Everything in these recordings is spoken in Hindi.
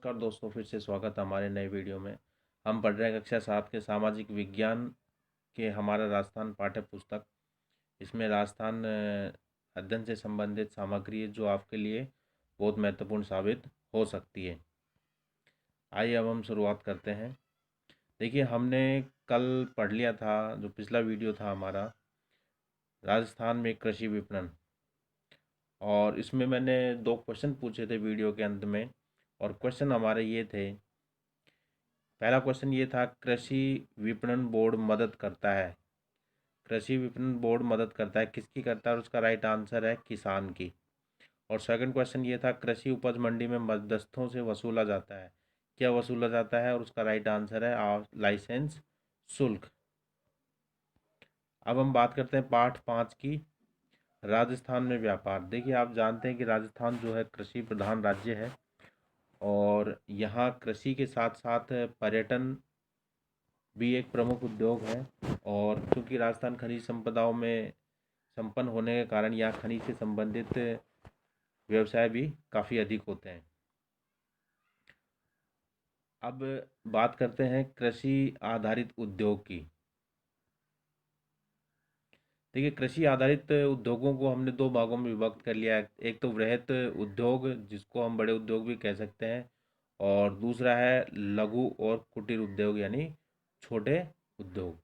नमस्कार दोस्तों, फिर से स्वागत है हमारे नए वीडियो में। हम पढ़ रहे हैं कक्षा 7 के सामाजिक विज्ञान के हमारा राजस्थान पाठ्य पुस्तक। इसमें राजस्थान अध्ययन से संबंधित सामग्री है जो आपके लिए बहुत महत्वपूर्ण साबित हो सकती है। आइए अब हम शुरुआत करते हैं। देखिए, हमने कल पढ़ लिया था, जो पिछला वीडियो था हमारा, राजस्थान में कृषि विपणन, और इसमें मैंने 2 क्वेश्चन पूछे थे वीडियो के अंत में। और क्वेश्चन हमारे ये थे। पहला क्वेश्चन ये था, कृषि विपणन बोर्ड मदद करता है। कृषि विपणन बोर्ड मदद करता है, किसकी करता है? और उसका राइट आंसर है किसान की। और सेकंड क्वेश्चन ये था, कृषि उपज मंडी में मध्यस्थों से वसूला जाता है। क्या वसूला जाता है? और उसका राइट आंसर है लाइसेंस शुल्क। अब हम बात करते हैं पाठ 5 की, राजस्थान में व्यापार। देखिए, आप जानते हैं कि राजस्थान जो है कृषि प्रधान राज्य है, और यहाँ कृषि के साथ साथ पर्यटन भी एक प्रमुख उद्योग है। और क्योंकि राजस्थान खनिज संपदाओं में संपन्न होने के कारण यहाँ खनिज से संबंधित व्यवसाय भी काफ़ी अधिक होते हैं। अब बात करते हैं कृषि आधारित उद्योग की। देखिए, कृषि आधारित उद्योगों को हमने 2 भागों में विभक्त कर लिया है। एक तो वृहत उद्योग, जिसको हम बड़े उद्योग भी कह सकते हैं, और दूसरा है लघु और कुटीर उद्योग, यानी छोटे उद्योग।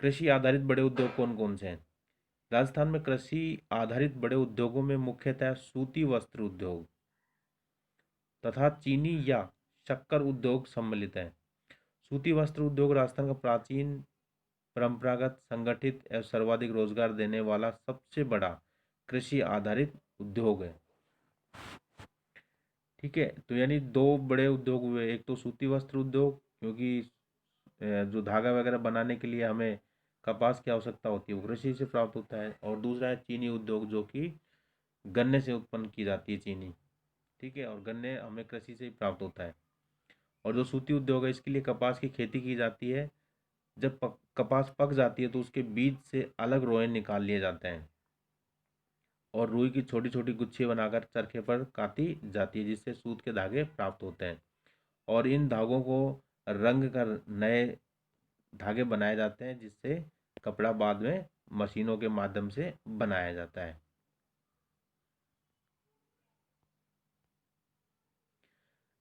कृषि आधारित बड़े उद्योग कौन कौन से हैं? राजस्थान में कृषि आधारित बड़े उद्योगों में मुख्यतः सूती वस्त्र उद्योग तथा चीनी या शक्कर उद्योग सम्मिलित हैं। सूती वस्त्र उद्योग राजस्थान का प्राचीन, परंपरागत, संगठित एवं सर्वाधिक रोजगार देने वाला सबसे बड़ा कृषि आधारित उद्योग है। ठीक है, तो यानी 2 बड़े उद्योग हुए। एक तो सूती वस्त्र उद्योग, क्योंकि जो धागा वगैरह बनाने के लिए हमें कपास की आवश्यकता होती है, वो कृषि से प्राप्त होता है। और दूसरा है चीनी उद्योग, जो कि गन्ने से उत्पन्न की जाती है चीनी। ठीक है, और गन्ने हमें कृषि से ही प्राप्त होता है। और जो सूती उद्योग है, इसके लिए कपास की खेती की जाती है। जब कपास पक जाती है तो उसके बीज से अलग रोए निकाल लिए जाते हैं, और रुई की छोटी छोटी गुच्छी बनाकर चरखे पर काती जाती है, जिससे सूत के धागे प्राप्त होते हैं। और इन धागों को रंग कर नए धागे बनाए जाते हैं, जिससे कपड़ा बाद में मशीनों के माध्यम से बनाया जाता है।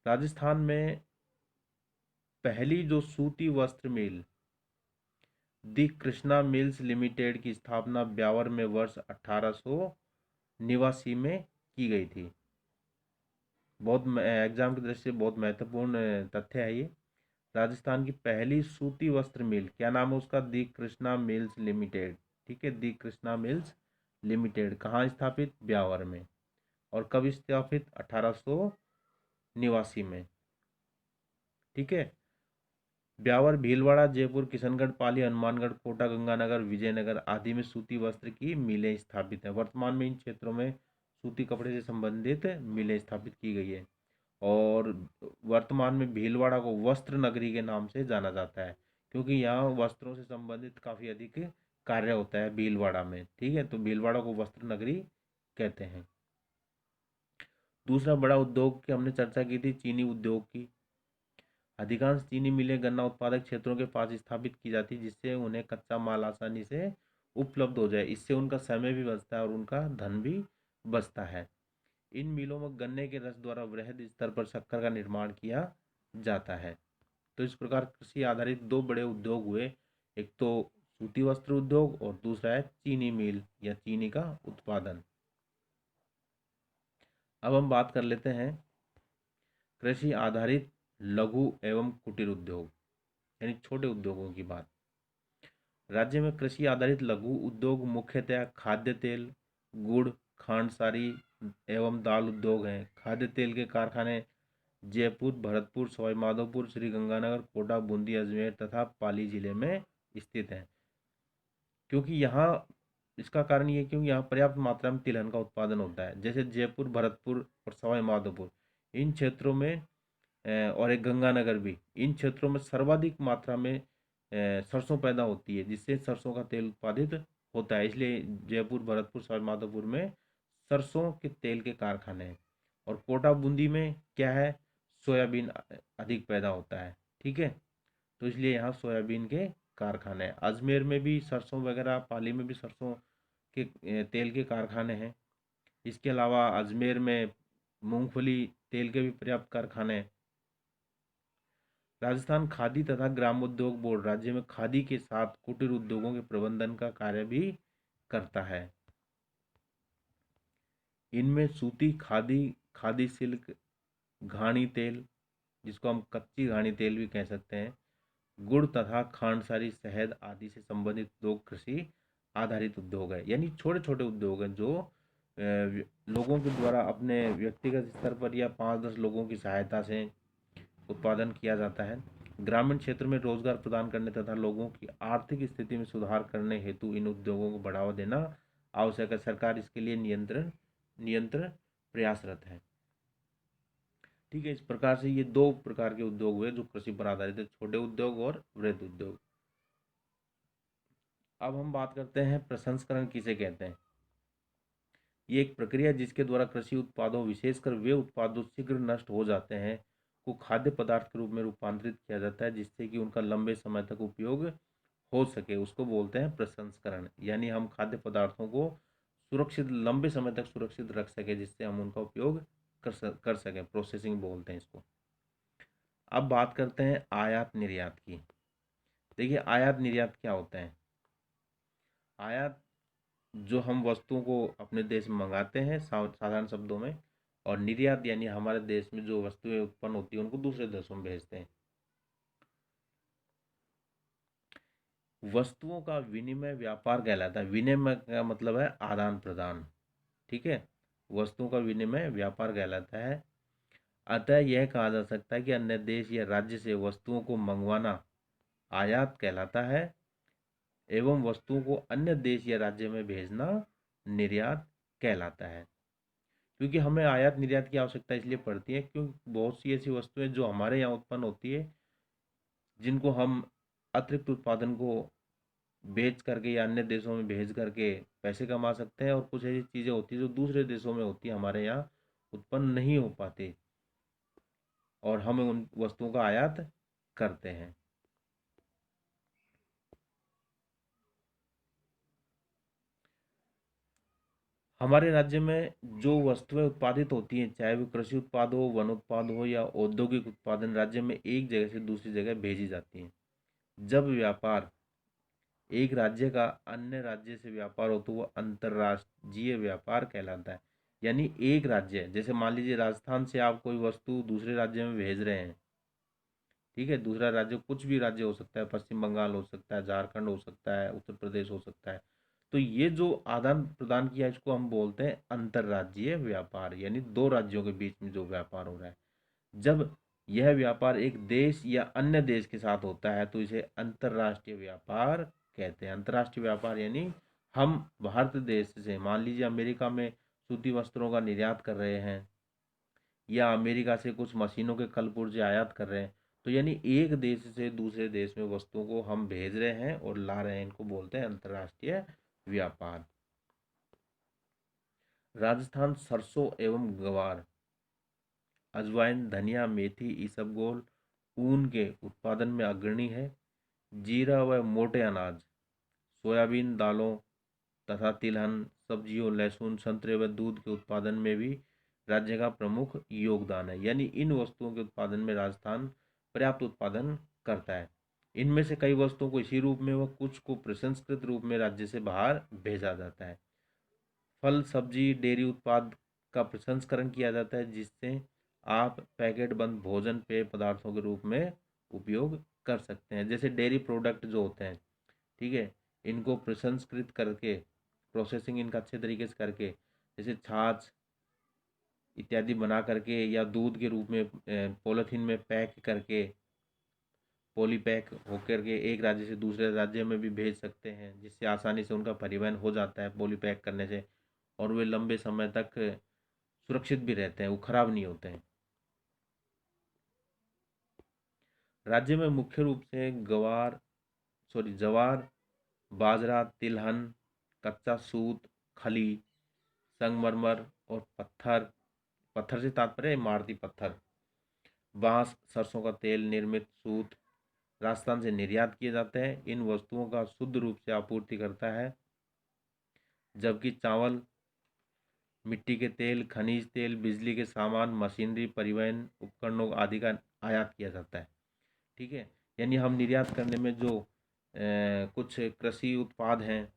राजस्थान में पहली जो सूती वस्त्र मिल, दी कृष्णा मिल्स लिमिटेड, की स्थापना ब्यावर में वर्ष 1889 में की गई थी। बहुत एग्जाम की दृष्टि से बहुत महत्वपूर्ण तथ्य है ये। राजस्थान की पहली सूती वस्त्र मिल, क्या नाम है उसका? दी कृष्णा मिल्स लिमिटेड। ठीक है, दी कृष्णा मिल्स लिमिटेड कहाँ स्थापित? ब्यावर में। और कब स्थापित? 1889 में। ठीक है, ब्यावर, भीलवाड़ा, जयपुर, किशनगढ़, पाली, हनुमानगढ़, कोटा, गंगानगर, विजयनगर आदि में सूती वस्त्र की मिलें स्थापित हैं। वर्तमान में इन क्षेत्रों में सूती कपड़े से संबंधित मिलें स्थापित की गई है। और वर्तमान में भीलवाड़ा को वस्त्र नगरी के नाम से जाना जाता है, क्योंकि यहाँ वस्त्रों से संबंधित काफ़ी अधिक कार्य होता है भीलवाड़ा में। ठीक है, तो भीलवाड़ा को वस्त्र नगरी कहते हैं। दूसरा बड़ा उद्योग की हमने चर्चा की थी, चीनी उद्योग की। अधिकांश चीनी मिलें गन्ना उत्पादक क्षेत्रों के पास स्थापित की जाती है, जिससे उन्हें कच्चा माल आसानी से उपलब्ध हो जाए। इससे उनका समय भी बचता है और उनका धन भी बचता है। इन मिलों में गन्ने के रस द्वारा वृहद स्तर पर शक्कर का निर्माण किया जाता है। तो इस प्रकार कृषि आधारित 2 बड़े उद्योग हुए। एक तो सूती वस्त्र उद्योग, और दूसरा है चीनी मिल या चीनी का उत्पादन। अब हम बात कर लेते हैं कृषि आधारित लघु एवं कुटीर उद्योग, यानी छोटे उद्योगों की बात। राज्य में कृषि आधारित लघु उद्योग मुख्यतः खाद्य तेल, गुड़, खांडसारी एवं दाल उद्योग हैं। खाद्य तेल के कारखाने जयपुर, भरतपुर, सवाईमाधोपुर, श्रीगंगानगर, कोटा, बूंदी, अजमेर तथा पाली जिले में स्थित हैं। क्योंकि यहाँ इसका कारण ये, क्योंकि यहाँ पर्याप्त मात्रा में तिलहन का उत्पादन होता है। जैसे जयपुर, भरतपुर और सवाईमाधोपुर, इन क्षेत्रों में और एक गंगानगर भी, इन क्षेत्रों में सर्वाधिक मात्रा में सरसों पैदा होती है, जिससे सरसों का तेल उत्पादित होता है। इसलिए जयपुर, भरतपुर, सवाईमाधोपुर में सरसों के तेल के कारखाने हैं। और कोटा बूंदी में क्या है, सोयाबीन अधिक पैदा होता है। ठीक है, तो इसलिए यहाँ सोयाबीन के कारखाने हैं। अजमेर में भी सरसों वगैरह, पाली में भी सरसों के तेल के कारखाने हैं। इसके अलावा अजमेर में मूंगफली तेल के भी पर्याप्त कारखाने हैं। राजस्थान खादी तथा ग्रामोद्योग बोर्ड राज्य में खादी के साथ कुटीर उद्योगों के प्रबंधन का कार्य भी करता है। इनमें सूती खादी, खादी सिल्क, घानी तेल, जिसको हम कच्ची घानी तेल भी कह सकते हैं, गुड़ तथा खांडसारी, शहद आदि से संबंधित उद्योग कृषि आधारित उद्योग है। यानी छोटे छोटे उद्योग हैं जो लोगों के द्वारा अपने व्यक्तिगत स्तर पर या 5-10 लोगों की सहायता से उत्पादन किया जाता है। ग्रामीण क्षेत्र में रोजगार प्रदान करने तथा लोगों की आर्थिक स्थिति में सुधार करने हेतु इन उद्योगों को बढ़ावा देना आवश्यक है। सरकार इसके लिए नियंत्रण प्रयासरत है। ठीक है, इस प्रकार से ये 2 प्रकार के उद्योग हुए जो कृषि पर आधारित है, छोटे उद्योग और वृहद उद्योग। अब हम बात करते हैं प्रसंस्करण किसे कहते हैं। ये एक प्रक्रिया जिसके द्वारा कृषि उत्पादों, विशेषकर वे उत्पाद जो शीघ्र नष्ट हो जाते हैं, को खाद्य पदार्थ के रूप में रूपांतरित किया जाता है, जिससे कि उनका लंबे समय तक उपयोग हो सके। उसको बोलते हैं प्रसंस्करण। यानी हम खाद्य पदार्थों को सुरक्षित, लंबे समय तक सुरक्षित रख सके, जिससे हम उनका उपयोग कर सकें। प्रोसेसिंग बोलते हैं इसको। अब बात करते हैं आयात निर्यात की। देखिए, आयात निर्यात क्या होता है। आयात, जो हम वस्तुओं को अपने देश में मंगाते हैं साधारण शब्दों में, और निर्यात यानी हमारे देश में जो वस्तुएं उत्पन्न होती हैं उनको दूसरे देशों में भेजते हैं। वस्तुओं का विनिमय व्यापार कहलाता है। विनिमय का मतलब है आदान प्रदान। ठीक है, वस्तुओं का विनिमय व्यापार कहलाता है। अतः यह कहा जा सकता है कि अन्य देश या राज्य से वस्तुओं को मंगवाना आयात कहलाता है, एवं वस्तुओं को अन्य देश या राज्य में भेजना निर्यात कहलाता है। क्योंकि हमें आयात निर्यात की आवश्यकता इसलिए पड़ती है क्योंकि बहुत सी ऐसी वस्तुएं जो हमारे यहाँ उत्पन्न होती है, जिनको हम अतिरिक्त उत्पादन को बेच करके या अन्य देशों में भेज करके पैसे कमा सकते हैं, और कुछ ऐसी चीज़ें होती है जो दूसरे देशों में होती है, हमारे यहाँ उत्पन्न नहीं हो पाती, और हम उन वस्तुओं का आयात करते हैं। हमारे राज्य में जो वस्तुएं उत्पादित होती हैं, चाहे वो कृषि उत्पाद हो, वन उत्पाद हो या औद्योगिक उत्पादन, राज्य में एक जगह से दूसरी जगह भेजी जाती हैं। जब व्यापार, एक राज्य का अन्य राज्य से व्यापार हो, तो वह अंतर्राज्यीय व्यापार कहलाता है। यानी एक राज्य, जैसे मान लीजिए राजस्थान से आप कोई वस्तु दूसरे राज्य में भेज रहे हैं। ठीक है, दूसरा राज्य कुछ भी राज्य हो सकता है, पश्चिम बंगाल हो सकता है, झारखंड हो सकता है, उत्तर प्रदेश हो सकता है। तो ये जो आदान प्रदान किया, इसको हम बोलते हैं अंतर्राज्यीय व्यापार। यानी 2 राज्यों के बीच में जो व्यापार हो रहा है, जब यह व्यापार एक देश या अन्य देश के साथ होता है तो इसे अंतर्राष्ट्रीय व्यापार कहते हैं। अंतर्राष्ट्रीय व्यापार यानी हम भारत देश से, मान लीजिए अमेरिका में सूती वस्त्रों का निर्यात कर रहे हैं, या अमेरिका से कुछ मशीनों के कल पुर्जे आयात कर रहे हैं, तो यानी एक देश से दूसरे देश में वस्तुओं को हम भेज रहे हैं और ला रहे हैं, इनको बोलते हैं अंतर्राष्ट्रीय व्यापार। राजस्थान सरसों एवं ग्वार, अजवाइन, धनिया, मेथी, इसबगोल, ऊन के उत्पादन में अग्रणी है। जीरा व मोटे अनाज, सोयाबीन, दालों तथा तिलहन, सब्जियों, लहसुन, संतरे व दूध के उत्पादन में भी राज्य का प्रमुख योगदान है। यानी इन वस्तुओं के उत्पादन में राजस्थान पर्याप्त उत्पादन करता है। इनमें से कई वस्तुओं को इसी रूप में व कुछ को प्रसंस्कृत रूप में राज्य से बाहर भेजा जाता है। फल, सब्जी, डेयरी उत्पाद का प्रसंस्करण किया जाता है, जिससे आप पैकेट बंद भोजन, पेय पदार्थों के रूप में उपयोग कर सकते हैं। जैसे डेयरी प्रोडक्ट जो होते हैं, ठीक है, इनको प्रसंस्कृत करके, प्रोसेसिंग इनका अच्छे तरीके से करके, जैसे छाछ इत्यादि बना करके, या दूध के रूप में पॉलीथीन में पैक करके, पॉली पैक होकर के एक राज्य से दूसरे राज्य में भी भेज सकते हैं, जिससे आसानी से उनका परिवहन हो जाता है पॉली पैक करने से, और वे लंबे समय तक सुरक्षित भी रहते हैं, वो खराब नहीं होते हैं। राज्य में मुख्य रूप से जवार, बाजरा, तिलहन, कच्चा सूत, खली, संगमरमर और पत्थर पत्थर से तात्पर्य इमारती पत्थर, बांस, सरसों का तेल, निर्मित सूत राजस्थान से निर्यात किए जाते हैं। इन वस्तुओं का शुद्ध रूप से आपूर्ति करता है, जबकि चावल, मिट्टी के तेल, खनिज तेल, बिजली के सामान, मशीनरी, परिवहन उपकरणों आदि का आयात किया जाता है। ठीक है, यानी हम निर्यात करने में जो कुछ कृषि उत्पाद हैं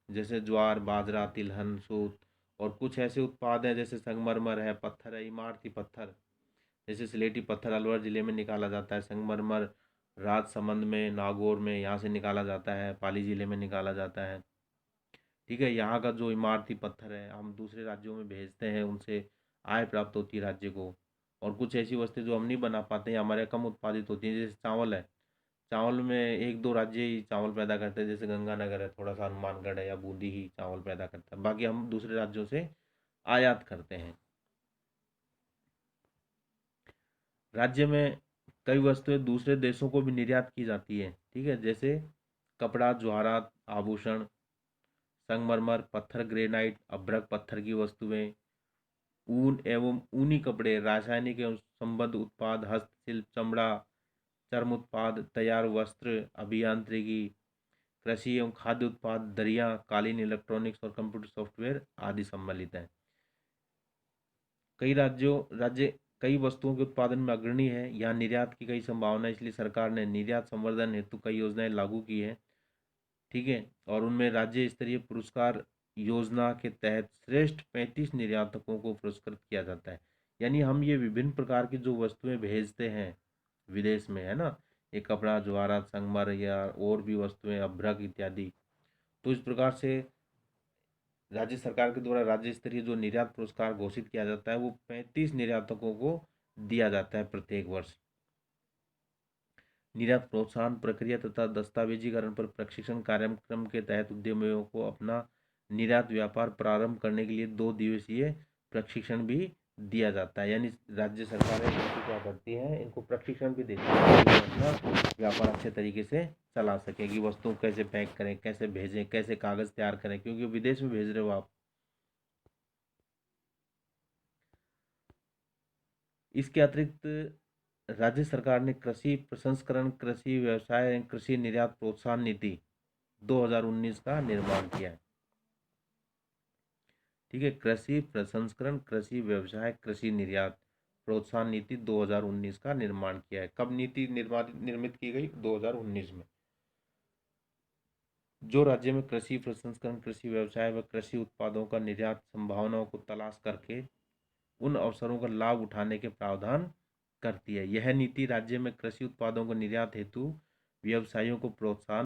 जैसे ज्वार, बाजरा, तिलहन, सूत, और कुछ ऐसे उत्पाद हैं जैसे संगमरमर है, पत्थर है, इमारती पत्थर, जैसे सिलेटी पत्थर अलवर ज़िले में निकाला जाता है, संगमरमर राजसमंद में, नागौर में यहाँ से निकाला जाता है, पाली ज़िले में निकाला जाता है। ठीक है, यहाँ का जो इमारती पत्थर है हम दूसरे राज्यों में भेजते हैं, उनसे आय प्राप्त होती है राज्य को। और कुछ ऐसी वस्तुएं जो हम नहीं बना पाते हैं, हमारे कम उत्पादित होती हैं, जैसे चावल है। चावल में एक दो राज्य ही चावल पैदा करते हैं, जैसे गंगानगर है, थोड़ा सा हनुमानगढ़ है या बूंदी ही चावल पैदा करता है, बाकी हम दूसरे राज्यों से आयात करते हैं। राज्य में कई वस्तुएं दूसरे देशों को भी निर्यात की जाती है। ठीक है, जैसे कपड़ा, ज्वारात, आभूषण, संगमरमर, पत्थर, ग्रेनाइट, अभ्रक पत्थर की वस्तुएं, ऊन एवं ऊनी कपड़े, रासायनिक एवं संबद्ध उत्पाद, हस्तशिल्प, चमड़ा, चर्म उत्पाद, तैयार वस्त्र, अभियांत्रिकी, कृषि एवं खाद्य उत्पाद, दरिया, कालीन, इलेक्ट्रॉनिक्स और कंप्यूटर सॉफ्टवेयर आदि सम्मिलित हैं। राज्य कई वस्तुओं के उत्पादन में अग्रणी है। यहाँ निर्यात की कई संभावना है, इसलिए सरकार ने निर्यात संवर्धन हेतु कई योजनाएं लागू की है। ठीक है, और उनमें राज्य स्तरीय पुरस्कार योजना के तहत श्रेष्ठ 35 निर्यातकों को पुरस्कृत किया जाता है। यानी हम ये विभिन्न प्रकार की जो वस्तुएं भेजते हैं विदेश में, है ना, ये कपड़ा, ज्वारात, संगमर या और भी वस्तुएं, अभ्रक इत्यादि, तो इस प्रकार से राज्य सरकार के द्वारा राज्य स्तरीय जो निर्यात पुरस्कार घोषित किया जाता है वो 35 निर्यातकों को दिया जाता है प्रत्येक वर्ष। निर्यात प्रोत्साहन प्रक्रिया तथा दस्तावेजीकरण पर प्रशिक्षण कार्यक्रम के तहत उद्यमियों को अपना निर्यात व्यापार प्रारंभ करने के लिए 2 दिवसीय प्रशिक्षण भी दिया जाता है। यानी राज्य सरकारें इनको क्या करती हैं, इनको प्रशिक्षण भी देती है कि वो अपना व्यापार अच्छे तरीके से चला सके, कि वस्तु कैसे पैक करें, कैसे भेजें, कैसे कागज़ तैयार करें, क्योंकि विदेश में भेज रहे हो आप। इसके अतिरिक्त राज्य सरकार ने कृषि प्रसंस्करण, कृषि व्यवसाय एवं कृषि निर्यात प्रोत्साहन नीति 2019 का निर्माण किया है। ठीक है, कृषि प्रसंस्करण, कृषि व्यवसाय, कृषि निर्यात प्रोत्साहन नीति 2019 का निर्माण किया है। कब नीति निर्मित की गई? 2019 में। जो राज्य में कृषि प्रसंस्करण, कृषि व्यवसाय व कृषि उत्पादों का निर्यात संभावनाओं को तलाश करके उन अवसरों का लाभ उठाने के प्रावधान करती है। यह नीति राज्य में कृषि उत्पादों को निर्यात हेतु व्यवसायियों को प्रोत्साहन